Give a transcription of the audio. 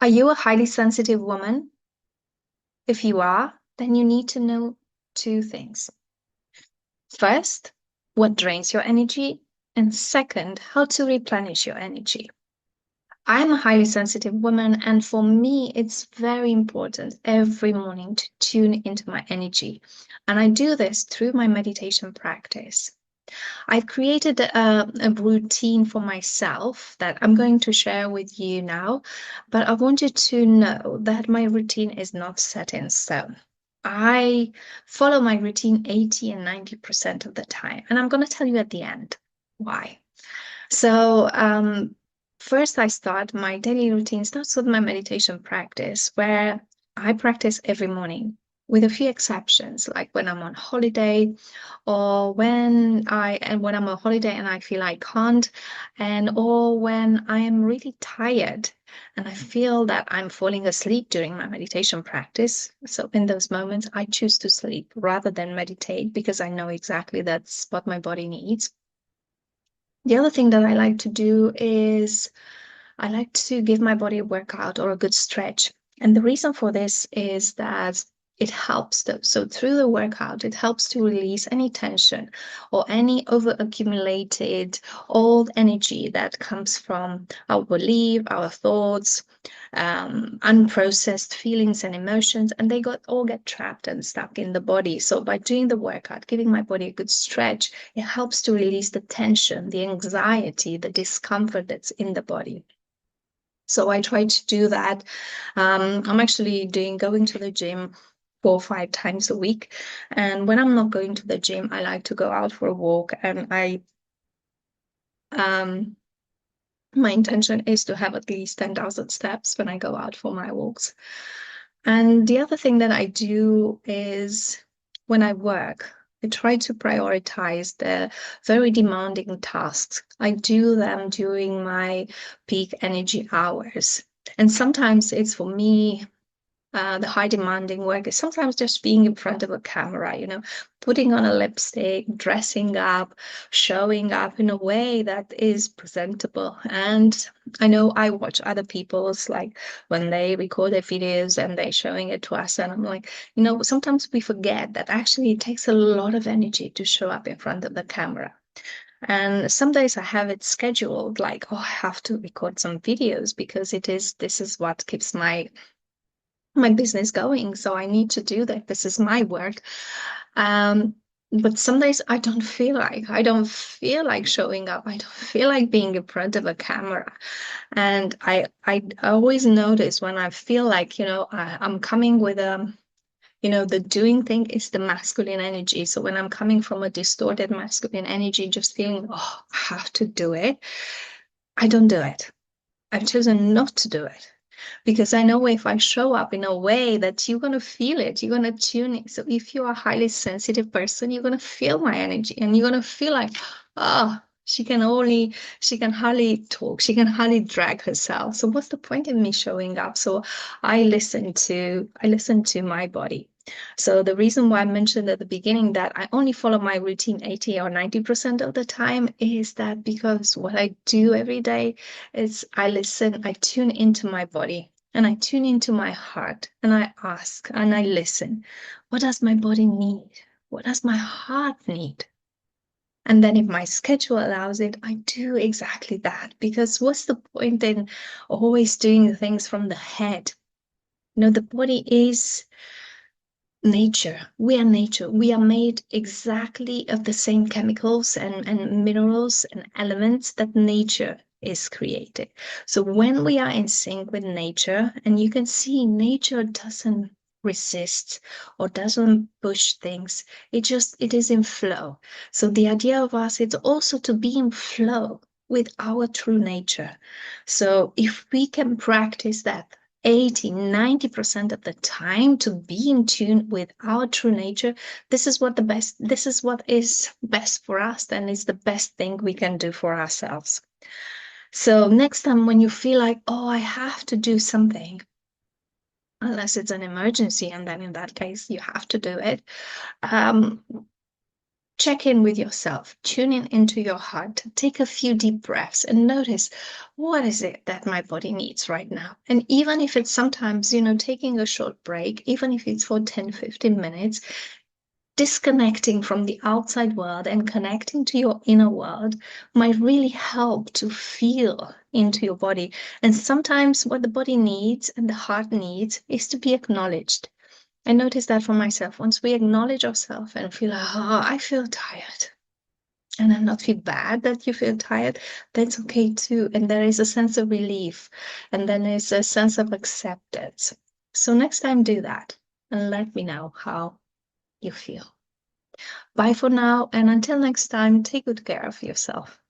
Are you a highly sensitive woman? If you are, then you need to know two things. First, what drains your energy, and second, how to replenish your energy. I'm a highly sensitive woman, and for me, it's very important every morning to tune into my energy. And I do this through my meditation practice. I've created a routine for myself that I'm going to share with you now, but I want you to know that my routine is not set in stone. I follow my routine 80 and 90% of the time, and I'm going to tell you at the end why. So, first, I start my daily routine starts with my meditation practice, where I practice every morning, with a few exceptions, like when I'm on holiday or when I'm on holiday and I feel I can't, or when I am really tired and I feel that I'm falling asleep during my meditation practice. So in those moments, I choose to sleep rather than meditate because I know exactly that's what my body needs. The other thing that I like to do is I like to give my body a workout or a good stretch. And the reason for this is that it helps. So through the workout, it helps to release any tension or any over accumulated old energy that comes from our belief, our thoughts, unprocessed feelings and emotions, and they all get trapped and stuck in the body. So by doing the workout, giving my body a good stretch, it helps to release the tension, the anxiety, the discomfort that's in the body. So I try to do that. I'm actually going to the gym 4 or 5 times a week. And when I'm not going to the gym, I like to go out for a walk. And um, my intention is to have at least 10,000 steps when I go out for my walks. And the other thing that I do is when I work, I try to prioritize the very demanding tasks. I do them during my peak energy hours. And sometimes it's for me the high demanding work is sometimes just being in front of a camera, putting on a lipstick, dressing up, showing up in a way that is presentable. And I know I watch other people's, like when they record their videos and they're showing it to us, and I'm like, sometimes we forget that actually it takes a lot of energy to show up in front of the camera. And some days I have it scheduled, like, oh, I have to record some videos because this is what keeps my business going, so I need to do that. This is my work. But some days I don't feel like showing up. I don't feel like being in front of a camera. And I always notice when I feel like, I'm coming with the doing thing is the masculine energy. So when I'm coming from a distorted masculine energy, just feeling, oh, I have to do it, I don't do it. I've chosen not to do it because I know if I show up in a way that you're going to feel it, you're going to tune it. So if you are a highly sensitive person, you're going to feel my energy and you're going to feel like, oh, she can hardly talk, she can hardly drag herself. So what's the point in me showing up? So I listen to my body. So the reason why I mentioned at the beginning that I only follow my routine 80 or 90% of the time is that because what I do every day is I tune into my body and I tune into my heart and I ask and I listen. What does my body need? What does my heart need? And then if my schedule allows it, I do exactly that. Because what's the point in always doing things from the head? The body is nature. We are nature. We are made exactly of the same chemicals and minerals and elements that nature is created. So when we are in sync with nature, and you can see nature doesn't resist or doesn't push things, it is in flow. So the idea of us is also to be in flow with our true nature. So if we can practice that 80, 90% of the time to be in tune with our true nature, this is what is best for us and is the best thing we can do for ourselves. So next time when you feel like, oh, I have to do something, unless it's an emergency, and then in that case you have to do it, um, Check in with yourself, tune in into your heart, take a few deep breaths and notice what is it that my body needs right now. And even if it's sometimes, taking a short break, even if it's for 10, 15 minutes, disconnecting from the outside world and connecting to your inner world might really help to feel into your body. And sometimes what the body needs and the heart needs is to be acknowledged. I noticed that for myself. Once we acknowledge ourselves and feel, oh, I feel tired, and then not feel bad that you feel tired, that's okay too. And there is a sense of relief, and then there's a sense of acceptance. So next time, do that and let me know how you feel. Bye for now, and until next time, take good care of yourself.